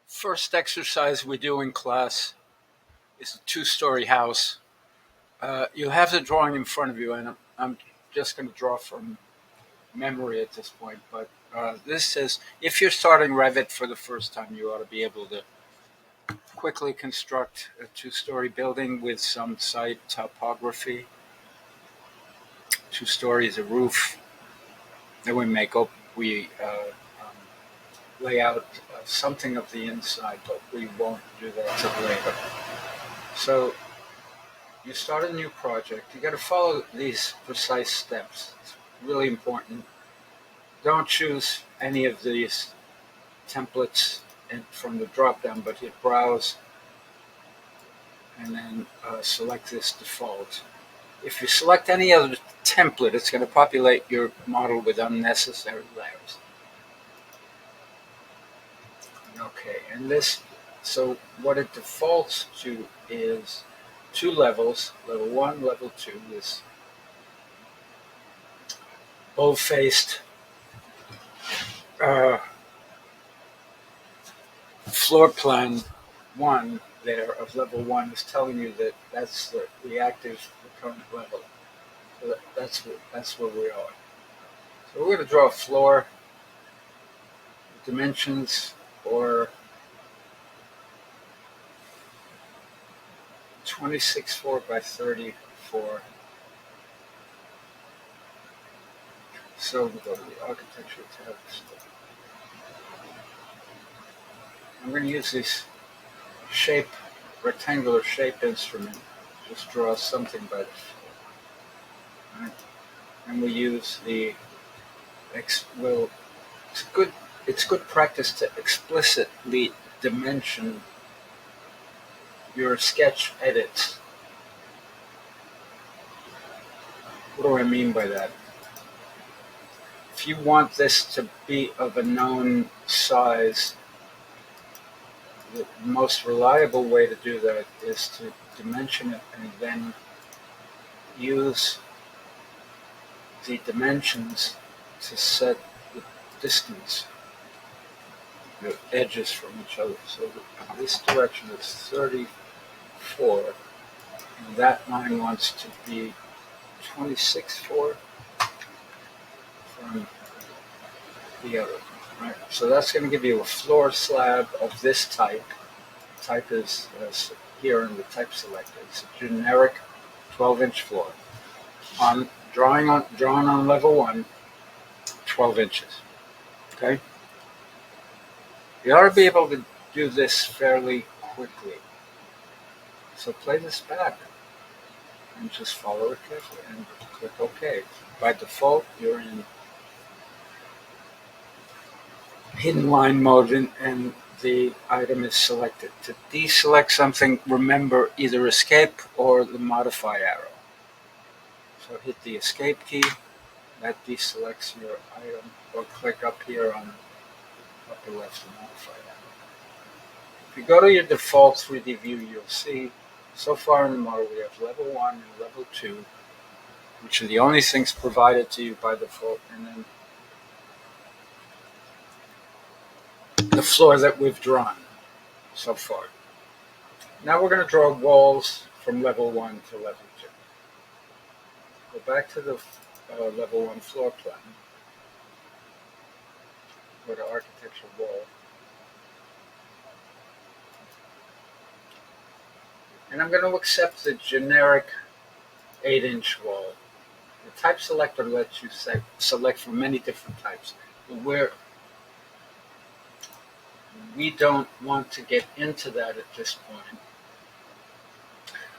First exercise we do in class is a two-story house. You have the drawing in front of you, and I'm just going to draw from memory at this point. But this says if you're starting Revit for the first time, you ought to be able to quickly construct a two-story building with some site topography. 2 stories, a roof. Then we lay out something of the inside, but we won't do that till later. So you start a new project, you got to follow these precise steps. It's really important. Don't choose any of these templates from the drop down, but hit browse and then select this default. If you select any other template, it's going to populate your model with unnecessary layers. Okay, so what it defaults to is 2 levels, level 1, level 2, this bow-faced floor plan 1 there of level 1 is telling you that that's the active current level. So that's where we are. So we're going to draw a floor, dimensions or 26.4 by 34. So we go to the architecture tab. I'm going to use this rectangular shape instrument. Just draw something by the floor. Right? And we use it's good practice to explicitly dimension your sketch edits. What do I mean by that? If you want this to be of a known size, the most reliable way to do that is to dimension it and then use the dimensions to set the distance, the edges from each other. So this direction is 34, and that line wants to be 26.4 from the other. Right? So that's going to give you a floor slab of this type. Type is here in the type selector. It's a generic 12-inch floor. Drawn on level 1, 12 inches. Okay? You ought to be able to do this fairly quickly. So play this back and just follow it carefully and click OK. By default, you're in hidden line mode and the item is selected. To deselect something, remember either escape or the modify arrow. So hit the escape key, that deselects your item, or click up here on the upper left to modify arrow. If you go to your default 3D view, you'll see so far in the model we have level 1 and level 2, which are the only things provided to you by default, and then the floor that we've drawn so far. Now we're going to draw walls from level 1 to level 2. Go back to the level 1 floor plan. Go to architecture wall. And I'm going to accept the generic 8-inch wall. The type selector lets you select from many different types. We don't want to get into that at this point.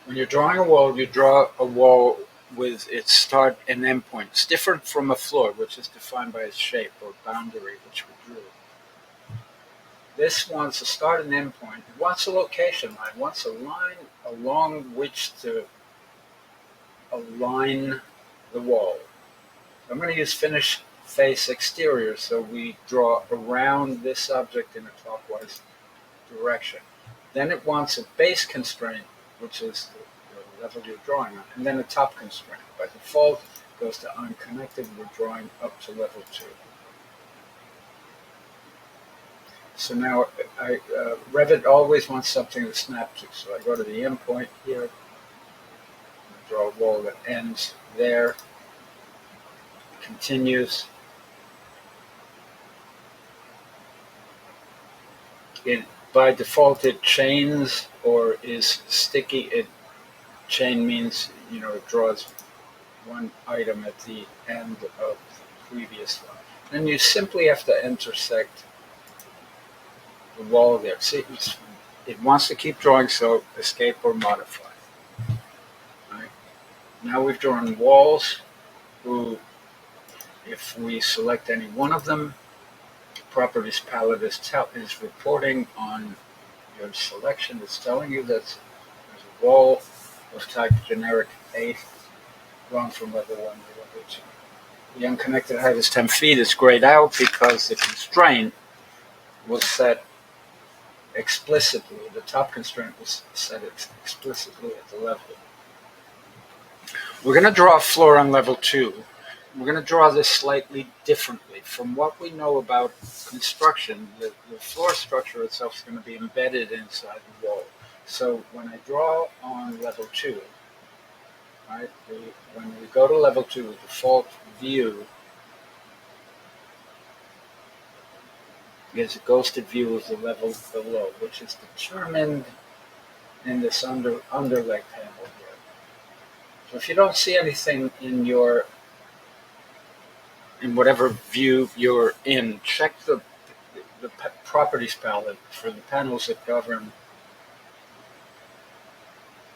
When you're drawing a wall, you draw a wall with its start and end point. It's different from a floor, which is defined by its shape or boundary, which we drew. This wants a start and end point. It wants a location line. It wants a line along which to align the wall. I'm going to use finish face exterior, so we draw around this object in a clockwise direction. Then it wants a base constraint, which is the level you're drawing on, and then a top constraint. By default, it goes to unconnected. We're drawing up to level 2. So now Revit always wants something to snap to. So I go to the endpoint here, draw a wall that ends there, continues. It by default it chains or is sticky. Chain means it draws one item at the end of the previous one. Then you simply have to intersect the wall there. See, it wants to keep drawing, so escape or modify. Right. Now we've drawn walls who, if we select any one of them, the properties palette is reporting on your selection. It's telling you that there's a wall of type generic 8 going from level 1 to level 2. The unconnected height is 10 feet. It's grayed out because the constraint was set explicitly. The top constraint was set explicitly at the level. We're going to draw a floor on level 2. We're going to draw this slightly differently. From what we know about construction, the floor structure itself is going to be embedded inside the wall. So when I draw on level 2, right, when we go to level 2, the default view is a ghosted view of the level below, which is determined in this underlay panel here. So if you don't see anything in whatever view you're in, check the properties palette for the panels that govern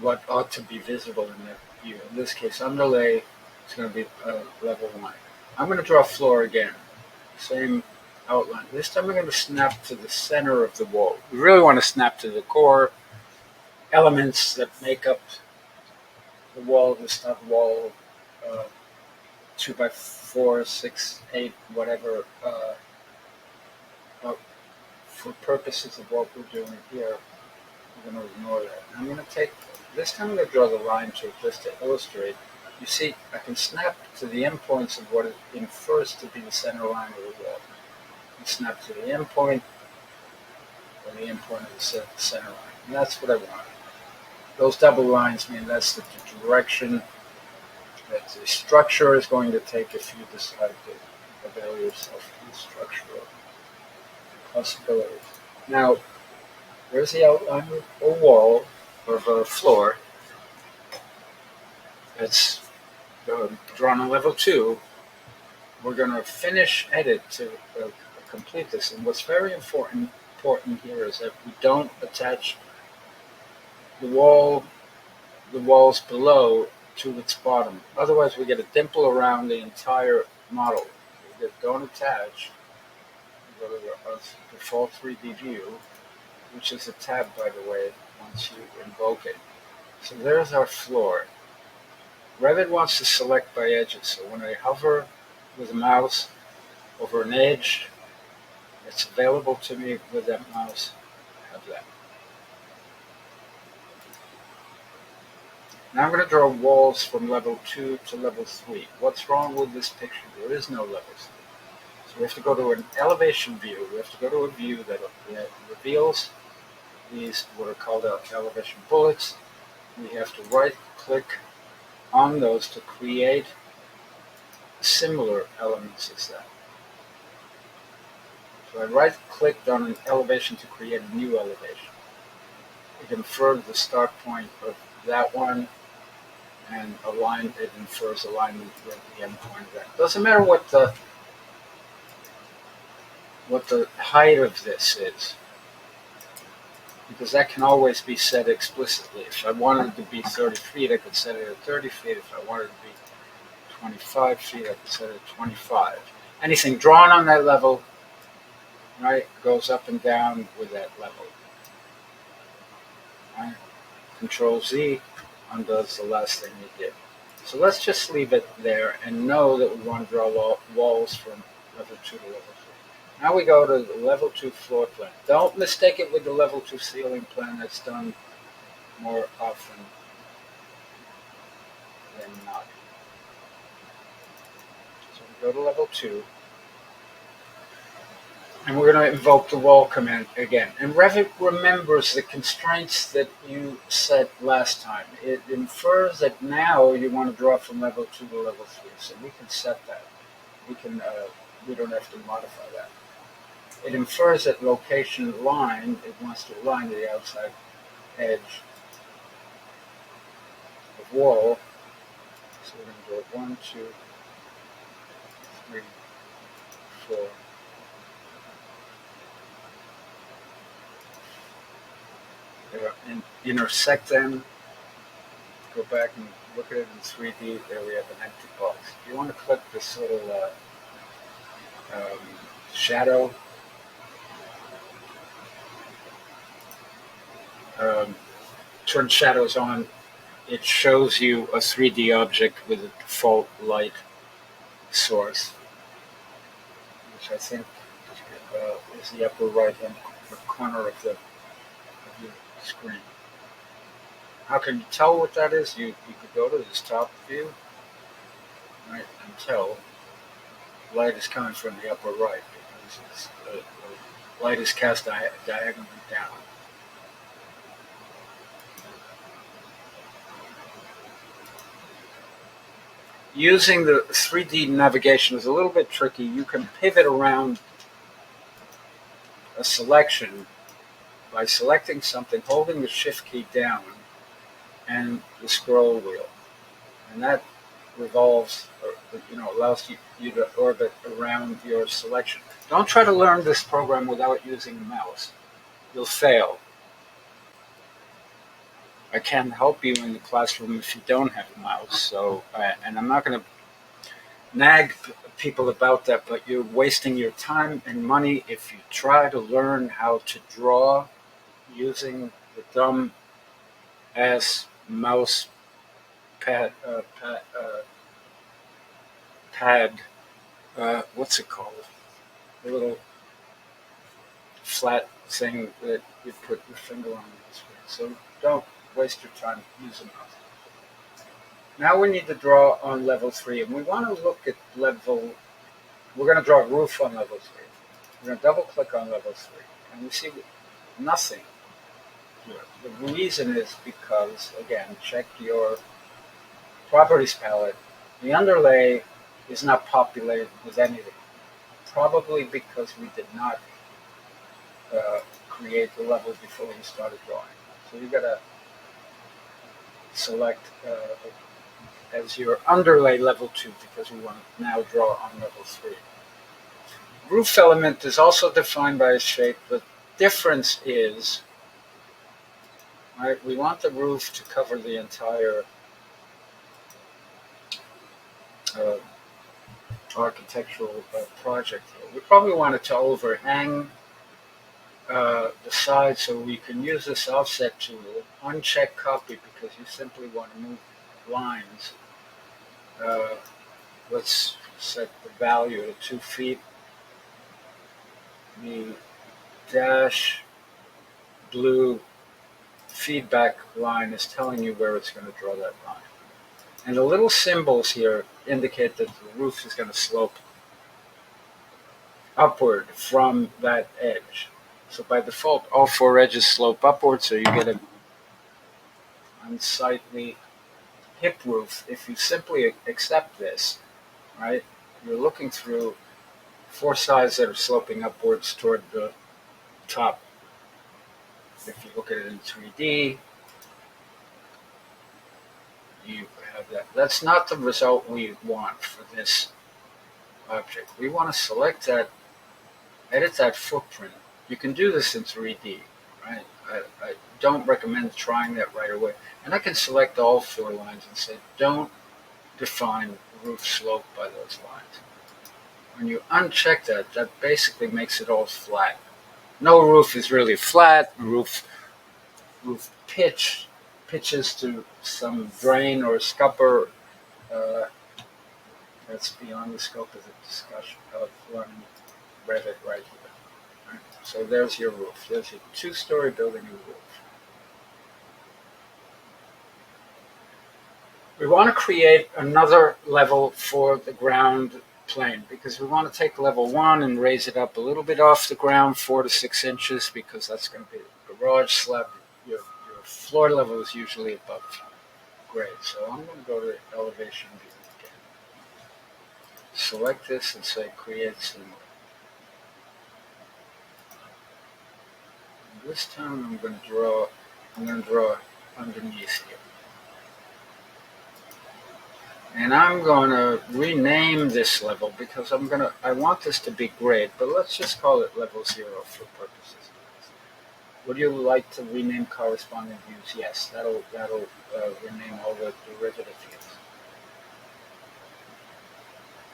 what ought to be visible in that view. In this case, underlay is going to be level 1. I'm going to draw a floor again, same outline. This time I'm going to snap to the center of the wall. We really want to snap to the core elements that make up the wall, the stud wall, 2 by 4, 6, 8, whatever. For purposes of what we're doing here, we're going to ignore that. I'm going to take, this time I'm going to draw the line to it just to illustrate. You see, I can snap to the endpoints of what it infers to be the center line of the wall. And snap to the endpoint, or the endpoint of the center line. And that's what I want. Those double lines mean that's the direction that the structure is going to take if you decide to avail yourself of the structural possibilities. Now, there's the outline of a wall, or of a floor. It's drawn on level 2. We're going to finish edit to complete this. And what's very important here is that we don't attach the walls below to its bottom. Otherwise, we get a dimple around the entire model. We don't attach. We go to the default 3D view, which is a tab, by the way, once you invoke it. So there's our floor. Revit wants to select by edges. So when I hover with the mouse over an edge, it's available to me with that mouse. I have that. Now I'm going to draw walls from level 2 to level 3. What's wrong with this picture? There is no level 3. So we have to go to an elevation view. We have to go to a view that reveals these what are called elevation bullets. We have to right-click on those to create similar elements as that. So I right-clicked on an elevation to create a new elevation. It inferred the start point of that one, and it infers alignment with the end point of that. Doesn't matter what the height of this is, because that can always be set explicitly. If I wanted it to be 30 feet, I could set it at 30 feet. If I wanted it to be 25 feet, I could set it at 25. Anything drawn on that level, right, goes up and down with that level. Right? Control Z undoes the last thing you did. So let's just leave it there and know that we want to draw walls from level 2 to level 3. Now we go to the level 2 floor plan. Don't mistake it with the level 2 ceiling plan. That's done more often than not. So we go to level 2. And we're going to invoke the wall command again. And Revit remembers the constraints that you set last time. It infers that now you want to draw from level 2 to level 3. So we can set that. We don't have to modify that. It infers that location line, it wants to align to the outside edge of wall. So we're going to do it 1, 2, 3, 4. And intersect them. Go back and look at it in 3D. There we have an empty box. You want to click this little shadow. Turn shadows on. It shows you a 3D object with a default light source, which I think is the upper right-hand corner of your screen. How can you tell what that is? You could go to this top view, right, and tell light is coming from the upper right because the light is cast diagonally down. Using the 3D navigation is a little bit tricky. You can pivot around a selection by selecting something, holding the shift key down, and the scroll wheel. And that revolves, allows you to orbit around your selection. Don't try to learn this program without using a mouse. You'll fail. I can't help you in the classroom if you don't have a mouse. So, and I'm not going to nag people about that, but you're wasting your time and money if you try to learn how to draw using the dumb ass mouse pad. What's it called? The little flat thing that you put your finger on the screen. So don't waste your time using mouse. Now we need to draw on level 3, and we want to look at level. We're going to draw a roof on level 3. We're going to double click on level 3, and we see nothing here. The reason is because, again, check your properties palette. The underlay is not populated with anything, probably because we did not create the level before we started drawing. So you got to select as your underlay level 2 because we want to now draw on level 3. Roof element is also defined by a shape. The difference is, right, we want the roof to cover the entire architectural project here. We probably want it to overhang the side, so we can use this offset tool, uncheck copy because you simply want to move lines. Let's set the value to 2 feet. The dash blue feedback line is telling you where it's going to draw that line. And the little symbols here indicate that the roof is going to slope upward from that edge. So by default, all 4 edges slope upward, so you get an unsightly hip roof. If you simply accept this, right, you're looking through 4 sides that are sloping upwards toward the top. If you look at it in 3D, you have that. That's not the result we want for this object. We want to select that, edit that footprint. You can do this in 3D, right? I don't recommend trying that right away. And I can select all 4 lines and say, don't define roof slope by those lines. When you uncheck that, that basically makes it all flat. No roof is really flat. Roof pitches to some drain or scupper. That's beyond the scope of the discussion of learning Revit right here. Right? So there's your roof. There's your 2-story building roof. We want to create another level for the ground plane, because we want to take level 1 and raise it up a little bit off the ground, 4 to 6 inches, because that's going to be the garage slab. Your floor level is usually above grade. So I'm going to go to elevation view again. Select this and say create scene. This time I'm going to draw underneath here. And I'm going to rename this level because I want this to be grade, but let's just call it level 0 for purposes of this. Would you like to rename corresponding views? Yes, that'll rename all the derivative views.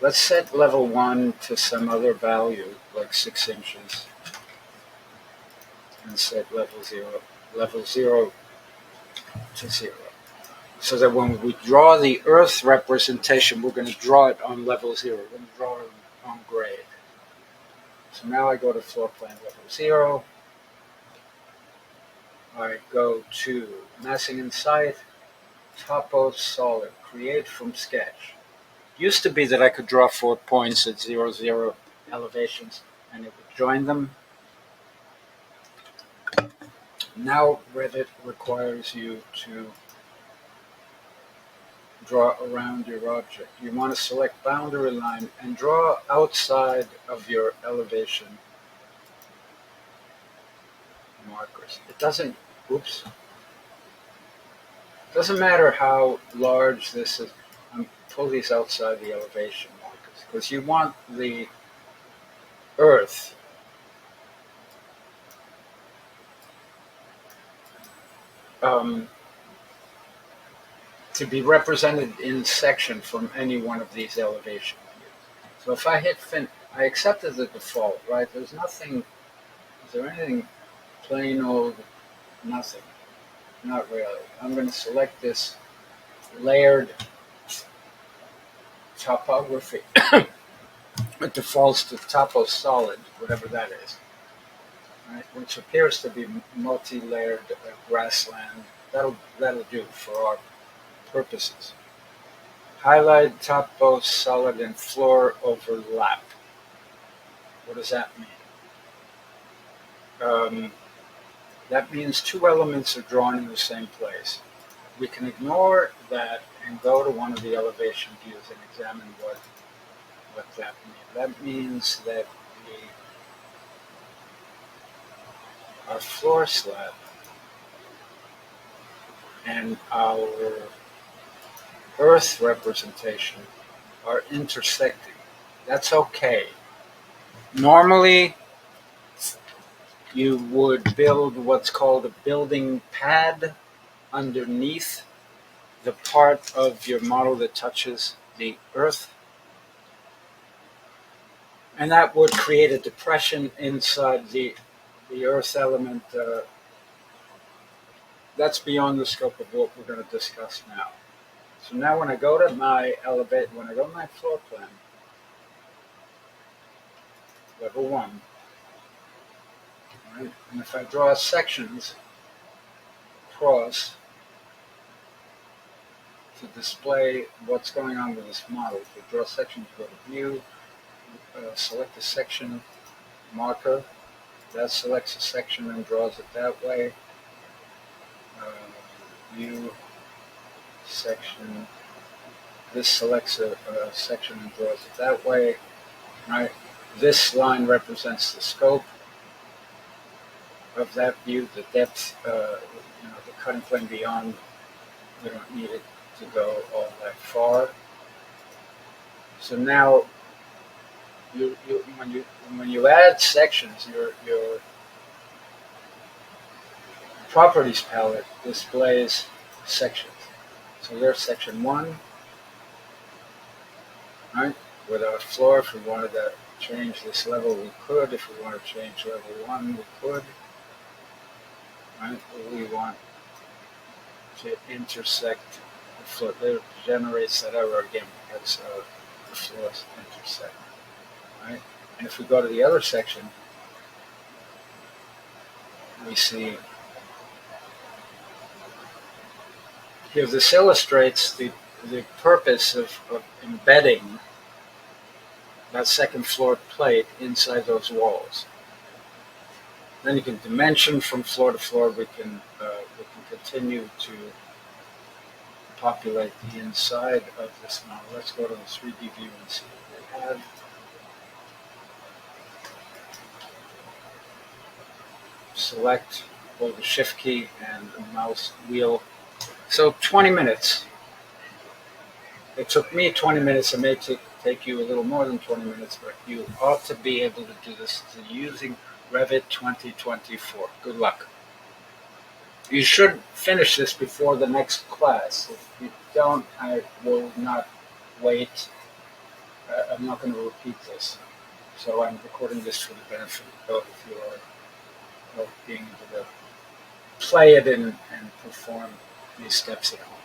Let's set level 1 to some other value, like 6 inches, and set level 0 to 0. So that when we draw the Earth representation, we're going to draw it on level 0. We're going to draw it on grade. So now I go to floor plan level 0. I go to massing in site, topo solid, create from sketch. It used to be that I could draw 4 points at 0, 0 elevations, and it would join them. Now Revit requires you to draw around your object. You want to select boundary line and draw outside of your elevation markers. It doesn't matter how large this is. Pull these outside the elevation markers because you want the Earth to be represented in section from any one of these elevation views. So if I hit I accepted the default, right? There's nothing, is there anything plain old? Nothing. Not really. I'm going to select this layered topography. It defaults to topo solid, whatever that is, right? Which appears to be multi-layered grassland. That'll do for our purposes. Highlight topo solid and floor overlap. What does that mean? That means 2 elements are drawn in the same place. We can ignore that and go to one of the elevation views and examine what that means. That means that our floor slab and our Earth representation are intersecting. That's okay. Normally, you would build what's called a building pad underneath the part of your model that touches the Earth. And that would create a depression inside the Earth element. That's beyond the scope of what we're going to discuss now. So now when I go to my floor plan, level 1, right? And if I draw sections across to display what's going on with this model, if we draw sections, go to view, select the section marker, that selects a section and draws it that way. View section, this selects a section and draws it that way, right? This line represents the scope of that view, the depth, the cutting plane beyond. We don't need it to go all that far. So now, when you add sections, your properties palette displays sections. So there's section 1, right? With our floor, if we wanted to change this level, we could. If we want to change level 1, we could. Right? We want to intersect the floor. It generates that error again because the floors intersect. Right? And if we go to the other section, we see here this illustrates the purpose of embedding that second floor plate inside those walls. Then you can dimension from floor to floor. We can continue to populate the inside of this model. Let's go to the 3D view and see what they have. Select, hold the shift key and the mouse wheel. So 20 minutes. It took me 20 minutes. It may take you a little more than 20 minutes, but you ought to be able to do this using Revit 2024. Good luck. You should finish this before the next class. If you don't, I will not wait. I'm not going to repeat this. So I'm recording this for the benefit of being able to play it and perform these steps at home.